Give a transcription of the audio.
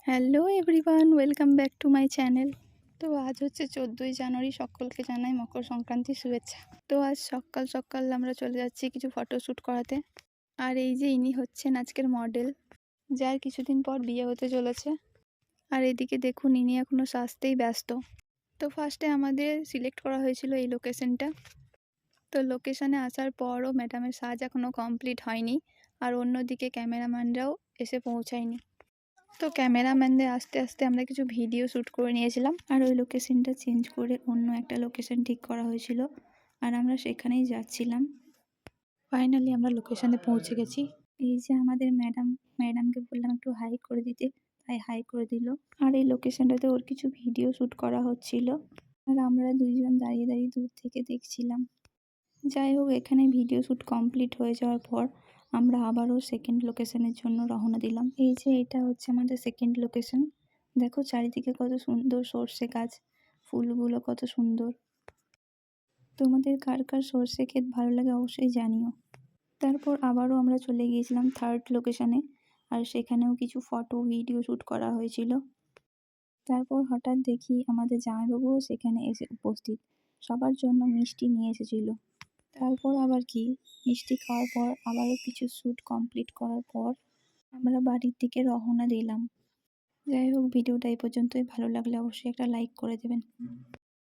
Hello everyone, welcome back to my channel. তো আজ হচ্ছে 14ই জানুয়ারি, সকলকে জানাই মকর সংক্রান্তির শুভেচ্ছা। তো আজ সকাল সকাল আমরা চলে যাচ্ছি কিছু ফটোশ্যুট করাতে। আর এই যে ইনি হচ্ছেন আজকের মডেল, যার কিছুদিন পর বিয়ে হতে চলেছে। আর এদিকে দেখুন, ইনি এখনও সাজতেই ব্যস্ত। তো ফার্স্টে আমাদের সিলেক্ট করা হয়েছিল এই লোকেশনটা। তো লোকেশনে আসার পরও ম্যাডামের সাজ এখনও কমপ্লিট হয়নি, আর অন্যদিকে ক্যামেরাম্যানরাও এসে পৌঁছায়নি। তো ক্যামেরাম্যানদের আস্তে আস্তে আমরা কিছু ভিডিও শ্যুট করে নিয়েছিলাম, আর ওই লোকেশনটা চেঞ্জ করে অন্য একটা লোকেশন ঠিক করা হয়েছিল, আর আমরা সেখানেই যাচ্ছিলাম। ফাইনালি আমরা লোকেশনে পৌঁছে গেছি। এই যে আমাদের ম্যাডামকে বললাম একটু হাই করে দিতে, তাই হাই করে দিল। আর এই লোকেশনটাতে ওর কিছু ভিডিও শ্যুট করা হচ্ছিল, আর আমরা দুইজন দাঁড়িয়ে দাঁড়িয়ে দূর থেকে দেখছিলাম। যাই হোক, এখানে ভিডিও শ্যুট কমপ্লিট হয়ে যাওয়ার পর আমরা আবারও সেকেন্ড লোকেশনের জন্য রওনা দিলাম। এই যে এটা হচ্ছে আমাদের সেকেন্ড লোকেশন। দেখো চারিদিকে কত সুন্দর সর্ষে গাছ, ফুলগুলো কত সুন্দর। তোমাদের কার কার সর্ষে ক্ষেত ভালো লাগে অবশ্যই জানিও। তারপর আবারও আমরা চলে গিয়েছিলাম থার্ড লোকেশনে, আর সেখানেও কিছু ফটো ভিডিও শ্যুট করা হয়েছিল। তারপর হঠাৎ দেখি আমাদের জামাইবাবুও সেখানে এসে উপস্থিত, সবার জন্য মিষ্টি নিয়ে এসেছিল। তারপর আবার কি, মিষ্টি খাওয়ার পর আবারও কিছু শ্যুট কমপ্লিট করার পর আমরা বাড়ির দিকে রওনা দিলাম। যাই হোক, ভিডিওটা এই পর্যন্তই। ভালো লাগলে অবশ্যই একটা লাইক করে দেবেন।